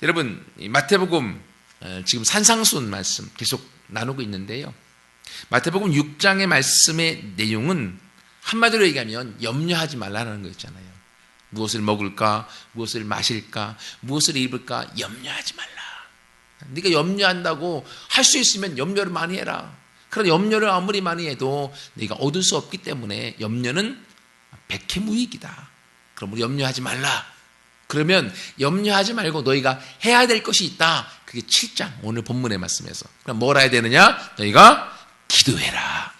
여러분, 마태복음 지금 산상수훈 말씀 계속 나누고 있는데요. 마태복음 6장의 말씀의 내용은 한마디로 얘기하면 염려하지 말라는 거 있잖아요. 무엇을 먹을까, 무엇을 마실까, 무엇을 입을까 염려하지 말라. 네가 염려한다고 할 수 있으면 염려를 많이 해라. 그러나 염려를 아무리 많이 해도 네가 얻을 수 없기 때문에 염려는 백해무익이다. 그럼 우리 염려하지 말라. 그러면 염려하지 말고 너희가 해야 될 것이 있다. 그게 7장 오늘 본문의 말씀에서. 그럼 뭘 해야 되느냐? 너희가 기도해라.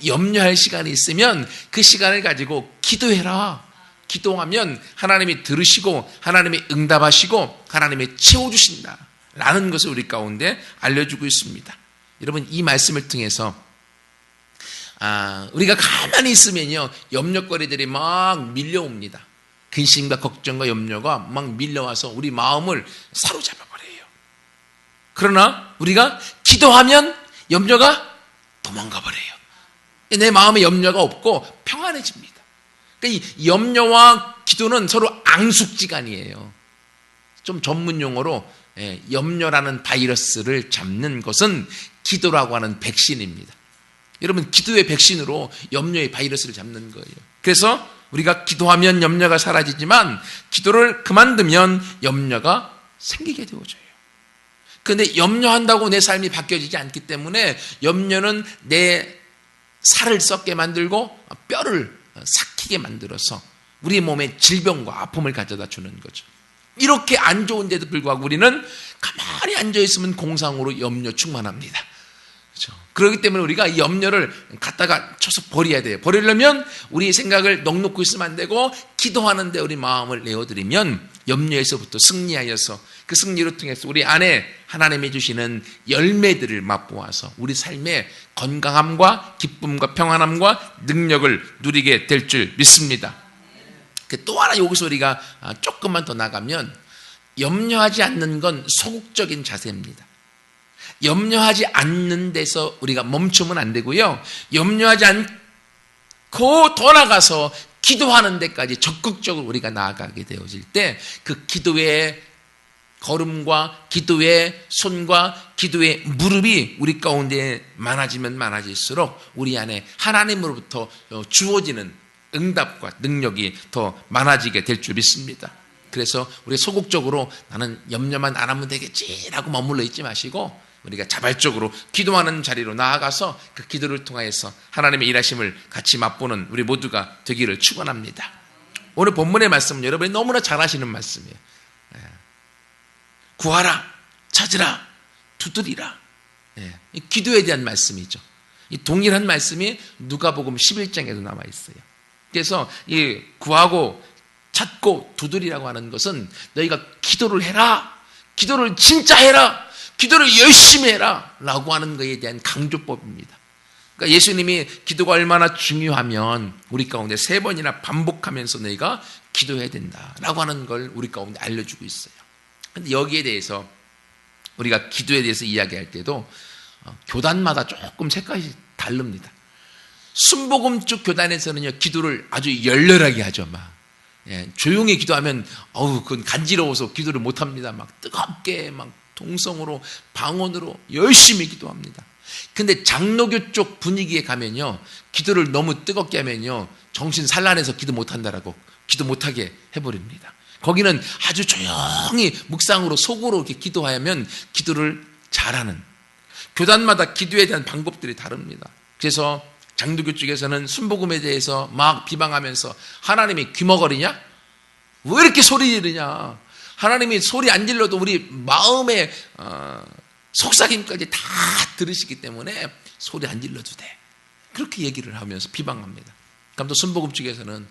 염려할 시간이 있으면 그 시간을 가지고 기도해라. 기도하면 하나님이 들으시고 하나님이 응답하시고 하나님이 채워주신다 라는 것을 우리 가운데 알려주고 있습니다. 여러분, 이 말씀을 통해서 우리가 가만히 있으면요 염려거리들이 막 밀려옵니다. 근심과 걱정과 염려가 막 밀려와서 우리 마음을 사로잡아버려요. 그러나 우리가 기도하면 염려가 도망가버려요. 내 마음에 염려가 없고 평안해집니다. 그러니까 이 염려와 기도는 서로 앙숙지간이에요. 좀 전문 용어로 염려라는 바이러스를 잡는 것은 기도라고 하는 백신입니다. 여러분, 기도의 백신으로 염려의 바이러스를 잡는 거예요. 그래서 우리가 기도하면 염려가 사라지지만 기도를 그만두면 염려가 생기게 되어져요. 그런데 염려한다고 내 삶이 바뀌어지지 않기 때문에 염려는 내 살을 썩게 만들고 뼈를 삭히게 만들어서 우리 몸에 질병과 아픔을 가져다 주는 거죠. 이렇게 안 좋은데도 불구하고 우리는 가만히 앉아있으면 공상으로 염려 충만합니다. 그렇죠? 그렇기 때문에 우리가 이 염려를 갖다가 쳐서 버려야 돼요. 버리려면 우리의 생각을 넉놓고 있으면 안 되고 기도하는데 우리 마음을 내어드리면 염려에서부터 승리하여서 그 승리를 통해서 우리 안에 하나님이 주시는 열매들을 맛보아서 우리 삶의 건강함과 기쁨과 평안함과 능력을 누리게 될 줄 믿습니다. 또 하나 여기서 우리가 조금만 더 나가면 염려하지 않는 건 소극적인 자세입니다. 염려하지 않는 데서 우리가 멈추면 안 되고요. 염려하지 않고 더 나가서 기도하는 데까지 적극적으로 우리가 나아가게 되어질 때 그 기도의 걸음과 기도의 손과 기도의 무릎이 우리 가운데 많아지면 많아질수록 우리 안에 하나님으로부터 주어지는 응답과 능력이 더 많아지게 될 줄 믿습니다. 그래서 우리 소극적으로 나는 염려만 안 하면 되겠지라고 머물러 있지 마시고 우리가 자발적으로 기도하는 자리로 나아가서 그 기도를 통하여서 하나님의 일하심을 같이 맛보는 우리 모두가 되기를 축원합니다. 오늘 본문의 말씀은 여러분이 너무나 잘 아시는 말씀이에요. 구하라, 찾으라, 두드리라. 이 기도에 대한 말씀이죠. 이 동일한 말씀이 누가복음 11장에도 남아 있어요. 그래서 이 구하고 찾고 두드리라고 하는 것은 너희가 기도를 해라, 기도를 진짜 해라, 기도를 열심히 해라 라고 하는 것에 대한 강조법입니다. 그러니까 예수님이 기도가 얼마나 중요하면 우리 가운데 3번이나 반복하면서 너희가 기도해야 된다라고 하는 걸 우리 가운데 알려주고 있어요. 그런데 여기에 대해서 우리가 기도에 대해서 이야기할 때도 교단마다 조금 색깔이 다릅니다. 순복음 쪽 교단에서는요 기도를 아주 열렬하게 하죠. 조용히 기도하면 그건 간지러워서 기도를 못합니다. 막 뜨겁게 막 동성으로 방언으로 열심히 기도합니다. 근데 장로교 쪽 분위기에 가면요 기도를 너무 뜨겁게 하면요 정신 산란해서 기도 못한다라고 기도 못하게 해버립니다. 거기는 아주 조용히 묵상으로 속으로 이렇게 기도하면 기도를 잘하는, 교단마다 기도에 대한 방법들이 다릅니다. 그래서 장로교 쪽에서는 순복음에 대해서 막 비방하면서 하나님이 귀머거리냐? 왜 이렇게 소리 지르냐? 하나님이 소리 안 질러도 우리 마음의 속삭임까지 다 들으시기 때문에 소리 안 질러도 돼. 그렇게 얘기를 하면서 비방합니다. 그럼 또 순복음 쪽에서는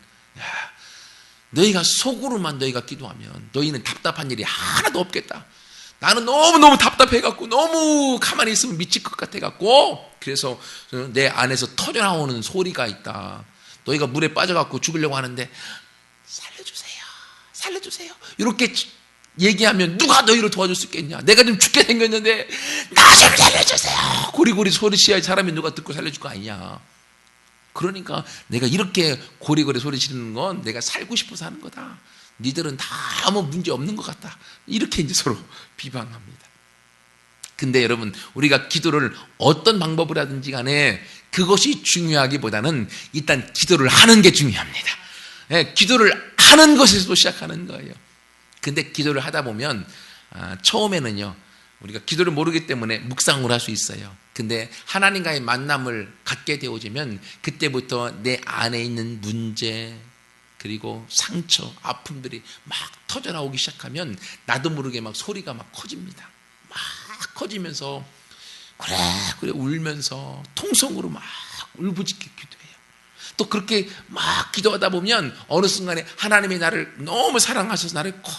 너희가 속으로만 너희가 기도하면 너희는 답답한 일이 하나도 없겠다. 나는 너무너무 답답해갖고 너무 가만히 있으면 미칠 것 같아갖고 그래서 내 안에서 터져나오는 소리가 있다. 너희가 물에 빠져갖고 죽으려고 하는데 살려주세요. 이렇게 얘기하면 누가 너희를 도와줄 수 있겠냐. 내가 좀 죽게 생겼는데 나 좀 살려주세요. 고리고리 소리치야 사람이 누가 듣고 살려줄 거 아니냐. 그러니까 내가 이렇게 고리고리 소리 지르는 건 내가 살고 싶어서 하는 거다. 니들은 다 아무 문제 없는 것 같다. 이렇게 이제 서로 비방합니다. 근데 여러분, 우리가 기도를 어떤 방법을 하든지 간에 그것이 중요하기보다는 일단 기도를 하는 게 중요합니다. 기도를 하는 것에서도 시작하는 거예요. 근데 기도를 하다 보면 처음에는요, 우리가 기도를 모르기 때문에 묵상을 할 수 있어요. 근데 하나님과의 만남을 갖게 되어지면 그때부터 내 안에 있는 문제, 그리고 상처, 아픔들이 막 터져나오기 시작하면 나도 모르게 막 소리가 막 커집니다. 막 커지면서 그래 울면서 통성으로 막 울부짖게 기도해요. 또 그렇게 막 기도하다 보면 어느 순간에 하나님이 나를 너무 사랑하셔서 나를 꼭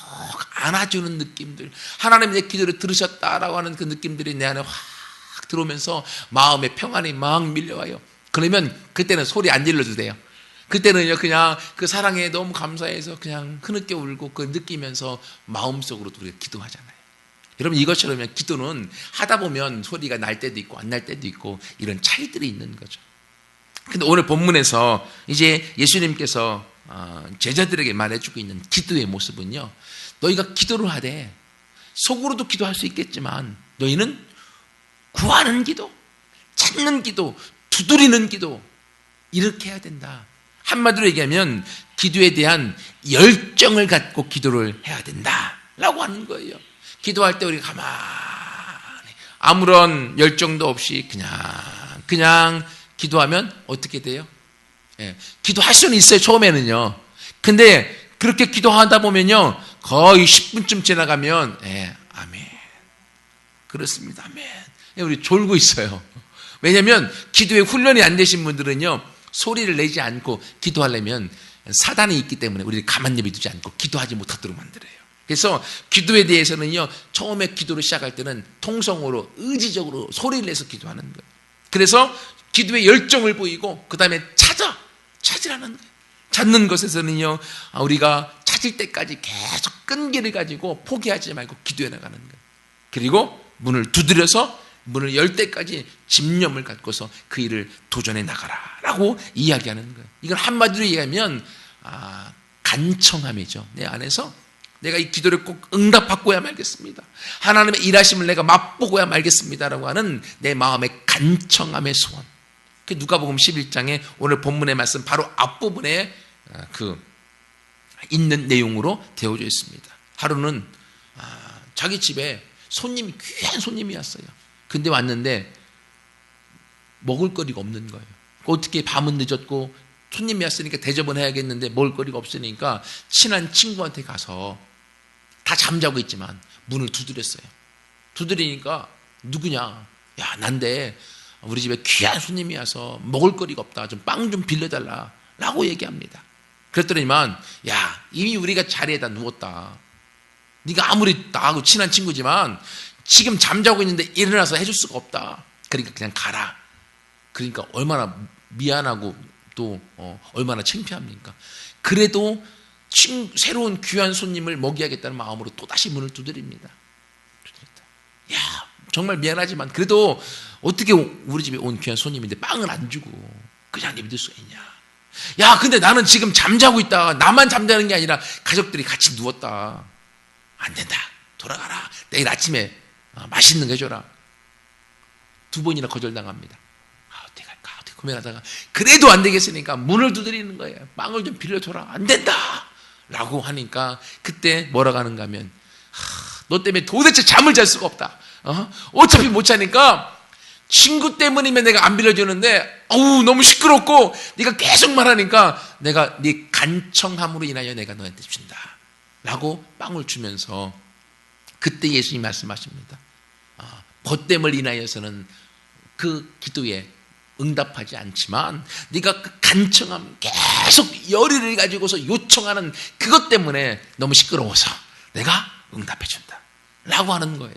안아주는 느낌들, 하나님이 내 기도를 들으셨다라고 하는 그 느낌들이 내 안에 확 들어오면서 마음의 평안이 막 밀려와요. 그러면 그때는 소리 안 질러도 돼요. 그때는요, 그냥 그 사랑에 너무 감사해서 그냥 흐느껴 울고 그 느끼면서 마음속으로 우리가 기도하잖아요. 여러분, 이것처럼 기도는 하다 보면 소리가 날 때도 있고 안 날 때도 있고 이런 차이들이 있는 거죠. 근데 오늘 본문에서 이제 예수님께서 제자들에게 말해주고 있는 기도의 모습은요, 너희가 기도를 하되 속으로도 기도할 수 있겠지만 너희는 구하는 기도, 찾는 기도, 두드리는 기도, 이렇게 해야 된다. 한마디로 얘기하면 기도에 대한 열정을 갖고 기도를 해야 된다라고 하는 거예요. 기도할 때 우리가 가만히 아무런 열정도 없이 그냥 기도하면 어떻게 돼요? 기도할 수는 있어요, 처음에는요. 근데 그렇게 기도하다 보면요, 거의 10분쯤 지나가면 아멘, 그렇습니다, 아멘, 우리 졸고 있어요. 왜냐하면 기도에 훈련이 안 되신 분들은요, 소리를 내지 않고 기도하려면 사단이 있기 때문에 우리를 가만히 내비두지 않고 기도하지 못하도록 만들어요. 그래서 기도에 대해서는요, 처음에 기도를 시작할 때는 통성으로 의지적으로 소리를 내서 기도하는 거예요. 그래서 기도에 열정을 보이고 그 다음에 찾으라는 거예요. 찾는 것에서는요, 우리가 찾을 때까지 계속 끈기를 가지고 포기하지 말고 기도해 나가는 거예요. 그리고 문을 두드려서 문을 열 때까지 집념을 갖고서 그 일을 도전해 나가라라고 이야기하는 거예요. 이걸 한마디로 얘기하면 간청함이죠. 내 안에서 내가 이 기도를 꼭 응답받고야 말겠습니다, 하나님의 일하심을 내가 맛보고야 말겠습니다라고 하는 내 마음의 간청함의 소원. 누가복음 11장에 오늘 본문의 말씀 바로 앞부분에 있는 내용으로 되어져 있습니다. 하루는 자기 집에 귀한 손님이 왔어요. 근데 왔는데 먹을 거리가 없는 거예요. 어떻게 밤은 늦었고 손님이 왔으니까 대접은 해야겠는데 먹을 거리가 없으니까 친한 친구한테 가서 다 잠자고 있지만 문을 두드렸어요. 두드리니까 누구냐? 야, 난데 우리 집에 귀한 손님이 와서 먹을 거리가 없다, 좀 빵 좀 빌려달라 라고 얘기합니다. 그랬더니만, 야, 이미 우리가 자리에다 누웠다, 네가 아무리 나하고 친한 친구지만 지금 잠자고 있는데 일어나서 해줄 수가 없다, 그러니까 그냥 가라. 그러니까 얼마나 미안하고 또 얼마나 창피합니까? 그래도 새로운 귀한 손님을 먹여야겠다는 마음으로 또다시 문을 두드립니다. 야, 정말 미안하지만 그래도 어떻게 우리 집에 온 귀한 손님인데 빵을 안 주고 그냥 내버릴 수가 있냐. 야, 근데 나는 지금 잠자고 있다, 나만 잠자는 게 아니라 가족들이 같이 누웠다. 안 된다, 돌아가라, 내일 아침에 맛있는 거 해줘라. 2번이나 거절당합니다. 어떻게 갈까, 어떻게 고민하다가 그래도 안 되겠으니까 문을 두드리는 거예요. 빵을 좀 빌려줘라. 안 된다 라고 하니까 그때 뭐라고 하는가 하면, 너 때문에 도대체 잠을 잘 수가 없다. 어차피 못 자니까 친구 때문이면 내가 안 빌려주는데 너무 시끄럽고 네가 계속 말하니까 내가 네 간청함으로 인하여 내가 너한테 준다 라고 빵을 주면서, 그때 예수님이 말씀하십니다. 벗됨을 인하여서는 그 기도에 응답하지 않지만 네가 그 간청함, 계속 열의를 가지고서 요청하는 그것 때문에 너무 시끄러워서 내가 응답해 준다 라고 하는 거예요.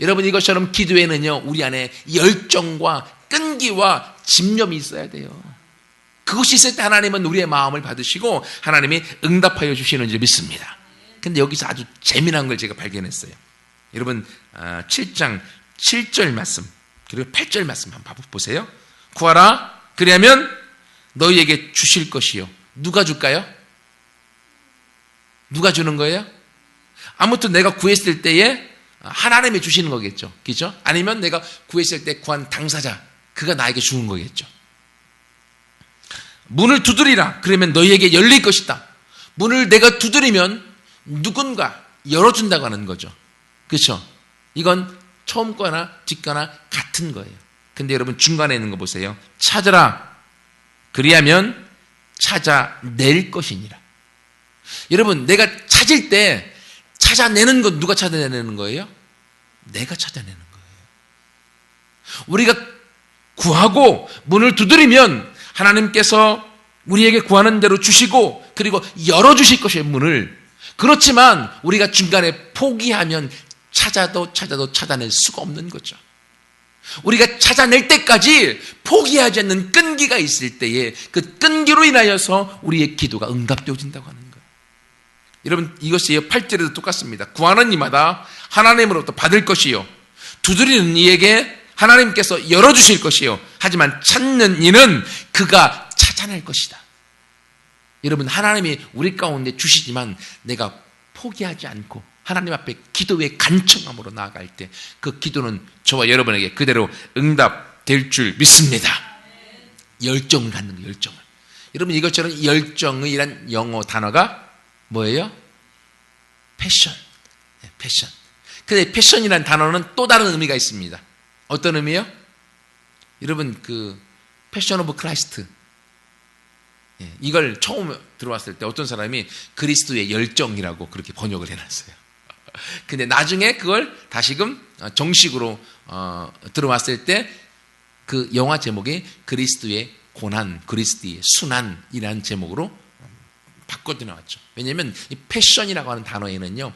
여러분, 이것처럼 기도에는요, 우리 안에 열정과 끈기와 집념이 있어야 돼요. 그것이 있을 때 하나님은 우리의 마음을 받으시고 하나님이 응답하여 주시는 줄 믿습니다. 근데 여기서 아주 재미난 걸 제가 발견했어요. 여러분, 7장 7절 말씀 그리고 8절 말씀 한번 보세요. 구하라, 그리하면 너희에게 주실 것이요. 누가 줄까요? 누가 주는 거예요? 아무튼 내가 구했을 때에 하나님이 주시는 거겠죠. 그죠? 아니면 내가 구했을 때 구한 당사자, 그가 나에게 주는 거겠죠. 문을 두드리라. 그러면 너희에게 열릴 것이다. 문을 내가 두드리면 누군가 열어준다고 하는 거죠. 그렇죠? 이건 처음 거나 뒷 거나 같은 거예요. 근데 여러분 중간에 있는 거 보세요. 찾으라. 그리하면 찾아낼 것이니라. 여러분 내가 찾을 때 찾아내는 건 누가 찾아내는 거예요? 내가 찾아내는 거예요. 우리가 구하고 문을 두드리면 하나님께서 우리에게 구하는 대로 주시고 그리고 열어주실 것이에요, 문을. 그렇지만 우리가 중간에 포기하면 찾아도 찾아낼 수가 없는 거죠. 우리가 찾아낼 때까지 포기하지 않는 끈기가 있을 때에 그 끈기로 인하여서 우리의 기도가 응답되어진다고 하는 거예요. 여러분 이것이 8절에도 똑같습니다. 구하는 이마다 하나님으로부터 받을 것이요 두드리는 이에게 하나님께서 열어주실 것이요 하지만 찾는 이는 그가 찾아낼 것이다. 여러분 하나님이 우리 가운데 주시지만 내가 포기하지 않고 하나님 앞에 기도의 간청함으로 나아갈 때 그 기도는 저와 여러분에게 그대로 응답될 줄 믿습니다. 열정을 갖는 거예요. 열정을. 여러분 이것처럼 열정이란 영어 단어가 뭐예요? 패션. 패션. 근데 패션이라는 단어는 또 다른 의미가 있습니다. 어떤 의미요? 여러분 그 패션 오브 크라이스트 이걸 처음 들어왔을 때 어떤 사람이 그리스도의 열정이라고 그렇게 번역을 해놨어요. 근데 나중에 그걸 다시금 정식으로 들어왔을 때 그 영화 제목이 그리스도의 고난, 그리스도의 순환이라는 제목으로 바꿔져 나왔죠. 왜냐하면 이 패션이라고 하는 단어에는요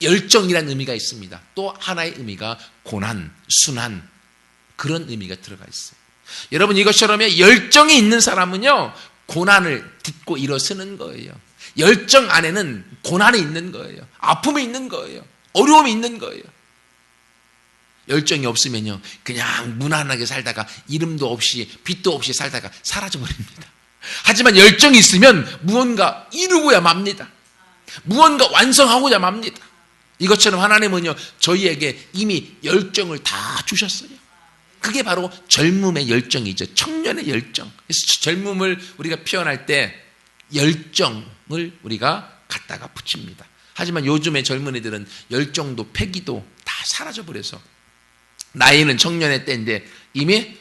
열정이라는 의미가 있습니다. 또 하나의 의미가 고난, 순환 그런 의미가 들어가 있어요. 여러분 이것처럼 열정이 있는 사람은요 고난을 딛고 일어서는 거예요. 열정 안에는 고난이 있는 거예요. 아픔이 있는 거예요. 어려움이 있는 거예요. 열정이 없으면요 그냥 무난하게 살다가 이름도 없이 빛도 없이 살다가 사라져버립니다. 하지만 열정이 있으면 무언가 이루고야 맙니다. 무언가 완성하고야 맙니다. 이것처럼 하나님은요 저희에게 이미 열정을 다 주셨어요. 그게 바로 젊음의 열정이죠. 청년의 열정. 그래서 젊음을 우리가 표현할 때 열정을 우리가 갖다가 붙입니다. 하지만 요즘의 젊은이들은 열정도 패기도 다 사라져버려서 나이는 청년의 때인데 이미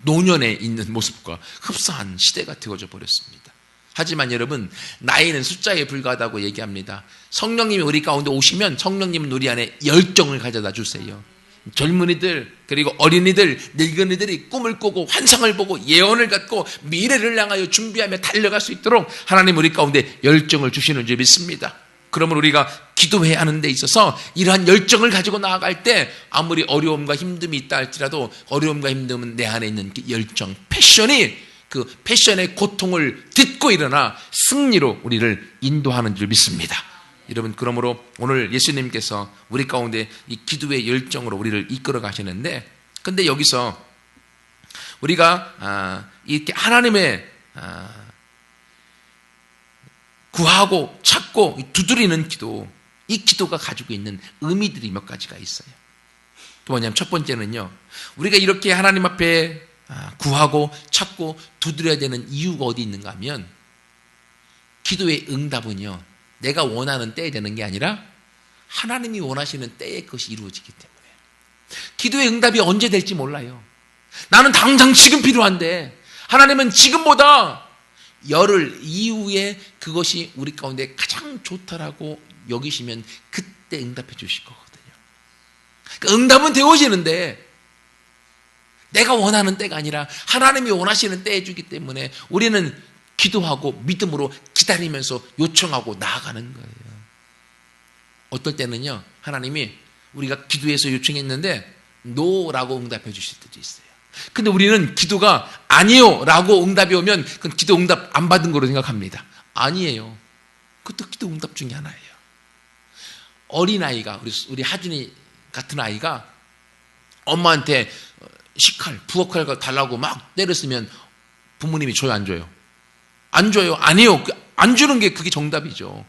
노년에 있는 모습과 흡사한 시대가 되어져 버렸습니다. 하지만 여러분 나이는 숫자에 불과하다고 얘기합니다. 성령님이 우리 가운데 오시면 성령님은 우리 안에 열정을 가져다 주세요. 젊은이들 그리고 어린이들 늙은이들이 꿈을 꾸고 환상을 보고 예언을 갖고 미래를 향하여 준비하며 달려갈 수 있도록 하나님 우리 가운데 열정을 주시는 줄 믿습니다. 그러면 우리가 기도해야 하는 데 있어서 이러한 열정을 가지고 나아갈 때 아무리 어려움과 힘듦이 있다 할지라도 어려움과 힘듦은 내 안에 있는 열정, 패션이 그 패션의 고통을 딛고 일어나 승리로 우리를 인도하는 줄 믿습니다. 여러분 그러므로 오늘 예수님께서 우리 가운데 이 기도의 열정으로 우리를 이끌어 가시는데 근데 여기서 우리가 이렇게 하나님의 구하고 찾고 두드리는 기도 이 기도가 가지고 있는 의미들이 몇 가지가 있어요. 또 뭐냐면 첫 번째는요 우리가 이렇게 하나님 앞에 구하고 찾고 두드려야 되는 이유가 어디 있는가 하면 기도의 응답은요 내가 원하는 때에 되는 게 아니라 하나님이 원하시는 때에 그것이 이루어지기 때문에 기도의 응답이 언제 될지 몰라요. 나는 당장 지금 필요한데 하나님은 지금보다 열흘 이후에 그것이 우리 가운데 가장 좋다라고 여기시면 그때 응답해 주실 거거든요. 그러니까 응답은 되어지는데 내가 원하는 때가 아니라 하나님이 원하시는 때에 주기 때문에 우리는 기도하고 믿음으로 기다리면서 요청하고 나아가는 거예요. 어떨 때는요 하나님이 우리가 기도해서 요청했는데 노라고 응답해 주실 때도 있어요. 근데 우리는 기도가 아니요 라고 응답이 오면 그건 기도 응답 안 받은 거로 생각합니다. 아니에요. 그것도 기도 응답 중에 하나예요. 어린아이가 우리 하준이 같은 아이가 엄마한테 식칼, 부엌칼 달라고 막 때렸으면 부모님이 줘요 안 줘요? 안 줘요. 아니요. 안 주는 게 그게 정답이죠.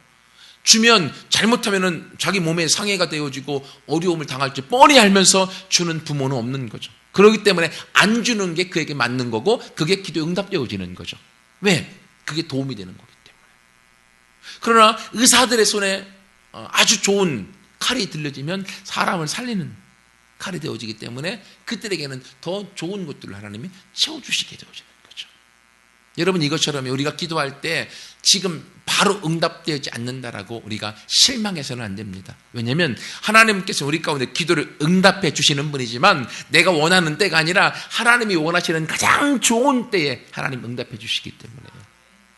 주면 잘못하면은 자기 몸에 상해가 되어지고 어려움을 당할지 뻔히 알면서 주는 부모는 없는 거죠. 그렇기 때문에 안 주는 게 그에게 맞는 거고 그게 기도에 응답되어지는 거죠. 왜? 그게 도움이 되는 거기 때문에. 그러나 의사들의 손에 아주 좋은 칼이 들려지면 사람을 살리는 칼이 되어지기 때문에 그들에게는 더 좋은 것들을 하나님이 채워주시게 되어지는 거죠. 여러분, 이것처럼 우리가 기도할 때 지금 바로 응답되지 않는다라고 우리가 실망해서는 안 됩니다. 왜냐하면 하나님께서 우리 가운데 기도를 응답해 주시는 분이지만 내가 원하는 때가 아니라 하나님이 원하시는 가장 좋은 때에 하나님 응답해 주시기 때문에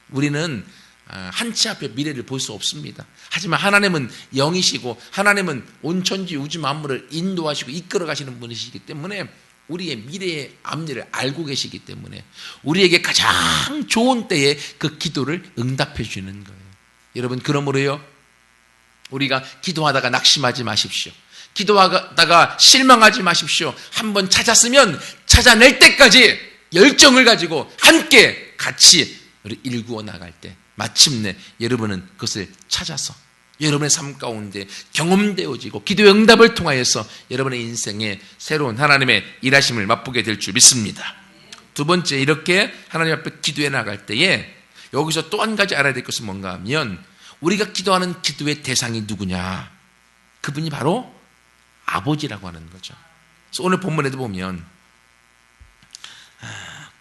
우리는 한치 앞에 미래를 볼 수 없습니다. 하지만 하나님은 영이시고 하나님은 온 천지 우주 만물을 인도하시고 이끌어 가시는 분이시기 때문에 우리의 미래의 앞일을 알고 계시기 때문에 우리에게 가장 좋은 때에 그 기도를 응답해 주는 거예요. 여러분, 그러므로요, 우리가 기도하다가 낙심하지 마십시오. 기도하다가 실망하지 마십시오. 한번 찾았으면 찾아낼 때까지 열정을 가지고 함께 같이 우리 일구어 나갈 때 마침내 여러분은 그것을 찾아서 여러분의 삶 가운데 경험되어지고 기도의 응답을 통하여서 여러분의 인생에 새로운 하나님의 일하심을 맛보게 될 줄 믿습니다. 두 번째, 이렇게 하나님 앞에 기도해 나갈 때에 여기서 또 한 가지 알아야 될 것은 뭔가 하면 우리가 기도하는 기도의 대상이 누구냐? 그분이 바로 아버지라고 하는 거죠. 그래서 오늘 본문에도 보면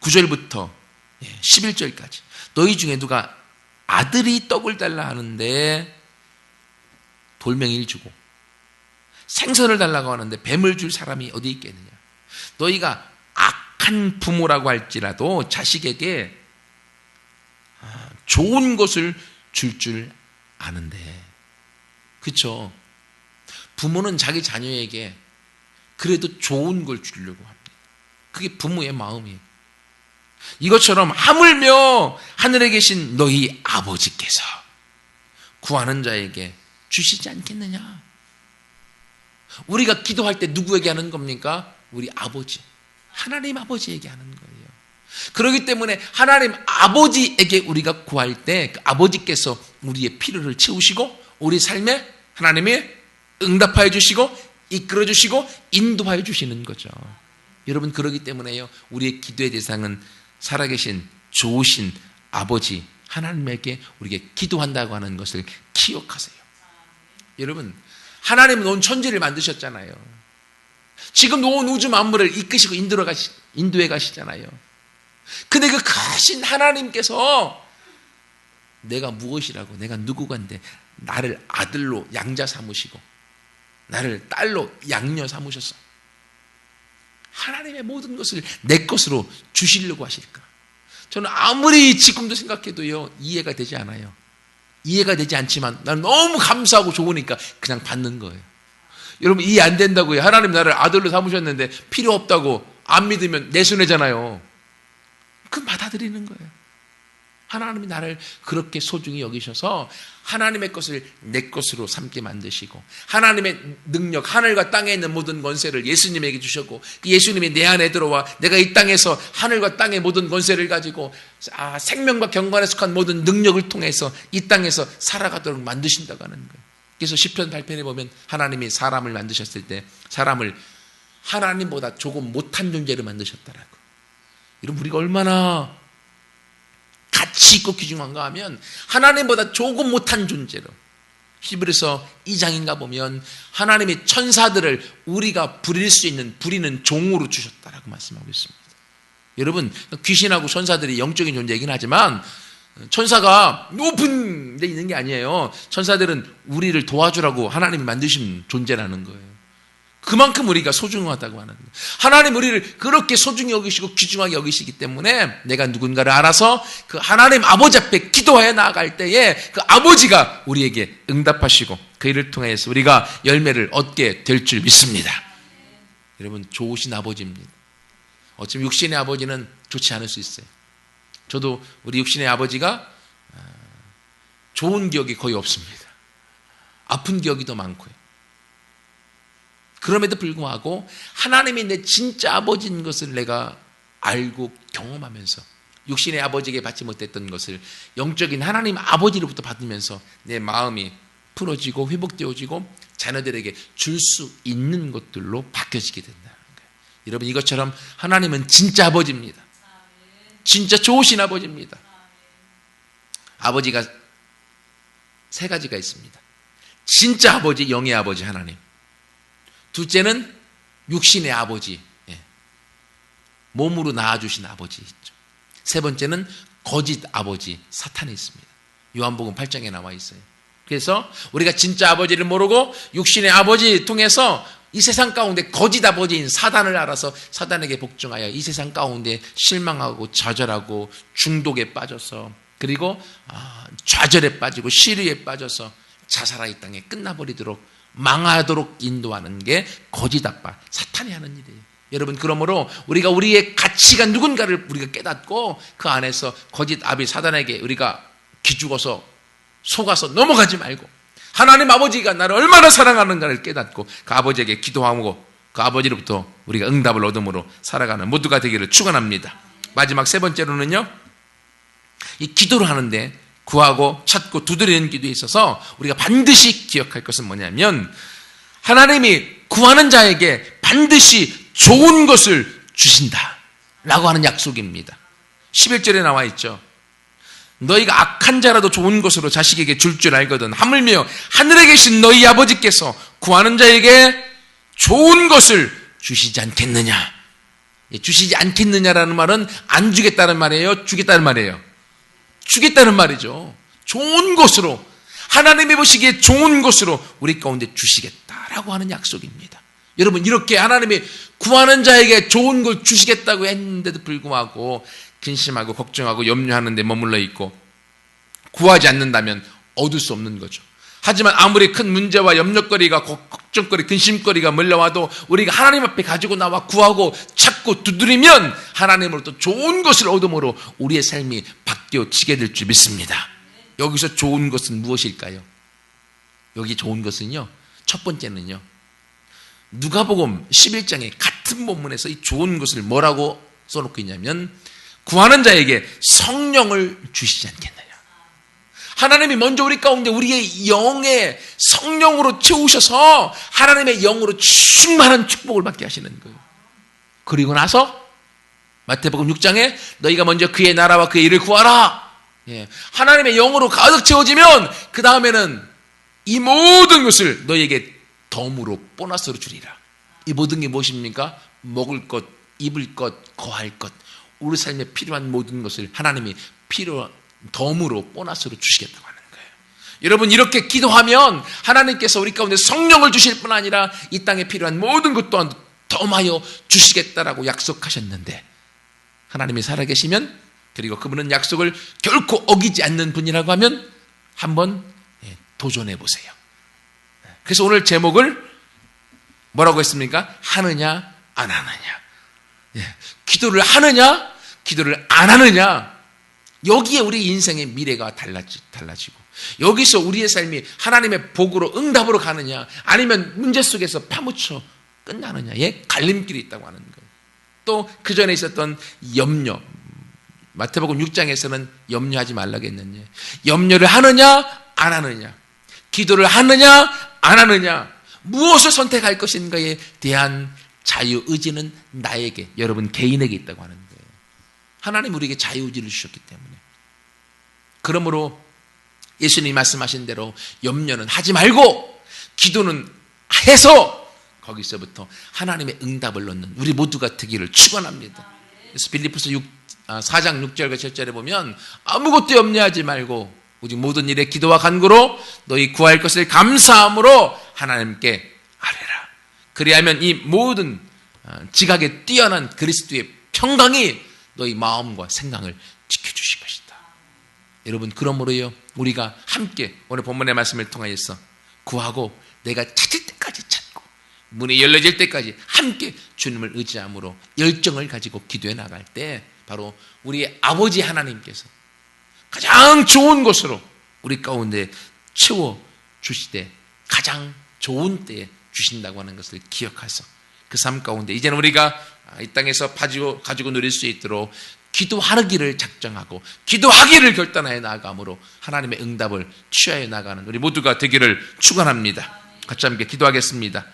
9절부터 11절까지 너희 중에 누가 아들이 떡을 달라 하는데 돌멩이를 주고 생선을 달라고 하는데 뱀을 줄 사람이 어디 있겠느냐. 너희가 악한 부모라고 할지라도 자식에게 좋은 것을 줄 아는데, 그렇죠? 부모는 자기 자녀에게 그래도 좋은 걸 주려고 합니다. 그게 부모의 마음이에요. 이것처럼 하물며 하늘에 계신 너희 아버지께서 구하는 자에게 주시지 않겠느냐. 우리가 기도할 때 누구에게 하는 겁니까? 우리 아버지, 하나님 아버지에게 하는 거예요. 그렇기 때문에 하나님 아버지에게 우리가 구할 때 그 아버지께서 우리의 필요를 채우시고 우리 삶에 하나님이 응답하여 주시고 이끌어 주시고 인도하여 주시는 거죠. 여러분, 그렇기 때문에요, 우리의 기도의 대상은 살아계신 좋으신 아버지 하나님에게 우리에게 기도한다고 하는 것을 기억하세요. 여러분, 하나님은 온 천지를 만드셨잖아요. 지금 온 우주 만물을 이끄시고 인도해 가시잖아요. 근데 그 크신 하나님께서 내가 무엇이라고, 내가 누구간데 나를 아들로 양자 삼으시고 나를 딸로 양녀 삼으셨어. 하나님의 모든 것을 내 것으로 주시려고 하실까? 저는 아무리 지금도 생각해도요, 이해가 되지 않아요. 이해가 되지 않지만 나는 너무 감사하고 좋으니까 그냥 받는 거예요. 여러분, 이해 안 된다고요. 하나님 나를 아들로 삼으셨는데 필요 없다고 안 믿으면 내 손해잖아요. 그 받아들이는 거예요. 하나님이 나를 그렇게 소중히 여기셔서 하나님의 것을 내 것으로 삼게 만드시고 하나님의 능력, 하늘과 땅에 있는 모든 권세를 예수님에게 주셨고 예수님이 내 안에 들어와 내가 이 땅에서 하늘과 땅의 모든 권세를 가지고 생명과 경건에 속한 모든 능력을 통해서 이 땅에서 살아가도록 만드신다고 하는 거예요. 그래서 시편 8편에 보면 하나님이 사람을 만드셨을 때 사람을 하나님보다 조금 못한 존재로 만드셨다라고. 여러분, 우리가 얼마나 가치 있고 귀중한가 하면 하나님보다 조금 못한 존재로, 히브리서 2장인가 보면 하나님이 천사들을 우리가 부리는 종으로 주셨다라고 말씀하고 있습니다. 여러분, 귀신하고 천사들이 영적인 존재이긴 하지만 천사가 높은 데 있는 게 아니에요. 천사들은 우리를 도와주라고 하나님이 만드신 존재라는 거예요. 그만큼 우리가 소중하다고 하는 거예요. 하나님 우리를 그렇게 소중히 여기시고 귀중하게 여기시기 때문에 내가 누군가를 알아서 그 하나님 아버지 앞에 기도하여 나아갈 때에 그 아버지가 우리에게 응답하시고 그 일을 통해서 우리가 열매를 얻게 될 줄 믿습니다. 여러분, 좋으신 아버지입니다. 어쩌면 육신의 아버지는 좋지 않을 수 있어요. 저도 우리 육신의 아버지가 좋은 기억이 거의 없습니다. 아픈 기억이 더 많고요. 그럼에도 불구하고 하나님이 내 진짜 아버지인 것을 내가 알고 경험하면서 육신의 아버지에게 받지 못했던 것을 영적인 하나님 아버지로부터 받으면서 내 마음이 풀어지고 회복되어지고 자녀들에게 줄 수 있는 것들로 바뀌어지게 된다는 거예요. 여러분, 이것처럼 하나님은 진짜 아버지입니다. 진짜 좋으신 아버지입니다. 아버지가 세 가지가 있습니다. 진짜 아버지, 영의 아버지 하나님. 둘째는 육신의 아버지, 몸으로 낳아주신 아버지 있죠. 세 번째는 거짓 아버지, 사탄이 있습니다. 요한복음 8장에 나와 있어요. 그래서 우리가 진짜 아버지를 모르고 육신의 아버지 통해서 이 세상 가운데 거짓 아버지인 사단을 알아서 사단에게 복종하여 이 세상 가운데 실망하고 좌절하고 중독에 빠져서, 그리고 좌절에 빠지고 시리에 빠져서 자살하 이 땅에 끝나버리도록 망하도록 인도하는 게 거짓 아빠, 사탄이 하는 일이에요. 여러분, 그러므로 우리가 우리의 가치가 누군가를 우리가 깨닫고 그 안에서 거짓 아비 사단에게 우리가 기죽어서 속아서 넘어가지 말고 하나님 아버지가 나를 얼마나 사랑하는가를 깨닫고 그 아버지에게 기도하고 그 아버지로부터 우리가 응답을 얻음으로 살아가는 모두가 되기를 축원합니다. 마지막 세 번째로는요, 이 기도를 하는데 구하고 찾고 두드리는 기도에 있어서 우리가 반드시 기억할 것은 뭐냐면, 하나님이 구하는 자에게 반드시 좋은 것을 주신다 라고 하는 약속입니다. 11절에 나와 있죠. 너희가 악한 자라도 좋은 것으로 자식에게 줄 줄 알거든 하물며 하늘에 계신 너희 아버지께서 구하는 자에게 좋은 것을 주시지 않겠느냐. 주시지 않겠느냐라는 말은 안 주겠다는 말이에요, 주겠다는 말이에요? 주겠다는 말이죠. 좋은 것으로, 하나님이 보시기에 좋은 것으로 우리 가운데 주시겠다라고 하는 약속입니다. 여러분, 이렇게 하나님이 구하는 자에게 좋은 걸 주시겠다고 했는데도 불구하고 근심하고 걱정하고 염려하는 데 머물러 있고 구하지 않는다면 얻을 수 없는 거죠. 하지만 아무리 큰 문제와 염려거리가, 걱정거리, 근심거리가 몰려와도 우리가 하나님 앞에 가지고 나와 구하고 찾고 두드리면 하나님으로부터 좋은 것을 얻음으로 우리의 삶이 바뀌어지게 될 줄 믿습니다. 여기서 좋은 것은 무엇일까요? 여기 좋은 것은요, 첫 번째는요, 누가복음 11장에 같은 본문에서 이 좋은 것을 뭐라고 써놓고 있냐면, 구하는 자에게 성령을 주시지 않겠느냐. 하나님이 먼저 우리 가운데 우리의 영에 성령으로 채우셔서 하나님의 영으로 충만한 축복을 받게 하시는 거예요. 그리고 나서 마태복음 6장에 너희가 먼저 그의 나라와 그의 일을 구하라. 하나님의 영으로 가득 채워지면 그 다음에는 이 모든 것을 너희에게 덤으로 보너스로 주리라. 이 모든 게 무엇입니까? 먹을 것, 입을 것, 거할 것, 우리 삶에 필요한 모든 것을 하나님이 덤으로 보너스로 주시겠다고 하는 거예요. 여러분, 이렇게 기도하면 하나님께서 우리 가운데 성령을 주실 뿐 아니라 이 땅에 필요한 모든 것 또한 덤하여 주시겠다라고 약속하셨는데, 하나님이 살아계시면, 그리고 그분은 약속을 결코 어기지 않는 분이라고 하면 한번 도전해 보세요. 그래서 오늘 제목을 뭐라고 했습니까? 하느냐 안 하느냐. 기도를 하느냐 기도를 안 하느냐, 여기에 우리 인생의 미래가 달라지고 여기서 우리의 삶이 하나님의 복으로 응답으로 가느냐 아니면 문제 속에서 파묻혀 끝나느냐의 갈림길이 있다고 하는 거예요. 또 그 전에 있었던 염려, 마태복음 6장에서는 염려하지 말라고 했느냐, 염려를 하느냐 안 하느냐, 기도를 하느냐 안 하느냐, 무엇을 선택할 것인가에 대한 자유의지는 나에게, 여러분 개인에게 있다고 하는 거예요. 하나님 우리에게 자유의지를 주셨기 때문에. 그러므로 예수님이 말씀하신 대로 염려는 하지 말고 기도는 해서 거기서부터 하나님의 응답을 얻는 우리 모두가 되기를 축원합니다. 그래서 빌립보서 4장 6절과 7절에 보면 아무것도 염려하지 말고 오직 모든 일에 기도와 간구로 너희 구할 것을 감사함으로 하나님께 아뢰라. 그리하면 이 모든 지각에 뛰어난 그리스도의 평강이 너희 마음과 생각을 지켜주실 것이다. 여러분, 그러므로요 우리가 함께 오늘 본문의 말씀을 통하여서 구하고 내가 찾을 때까지 찾고 문이 열려질 때까지 함께 주님을 의지함으로 열정을 가지고 기도해 나갈 때 바로 우리의 아버지 하나님께서 가장 좋은 것으로 우리 가운데 채워 주시되 가장 좋은 때에 주신다고 하는 것을 기억해서 그 삶 가운데 이제는 우리가 이 땅에서 가지고 누릴 수 있도록 기도하기를 작정하고 기도하기를 결단하여 나아감으로 하나님의 응답을 취하여 나가는 우리 모두가 되기를 축원합니다. 같이 함께 기도하겠습니다.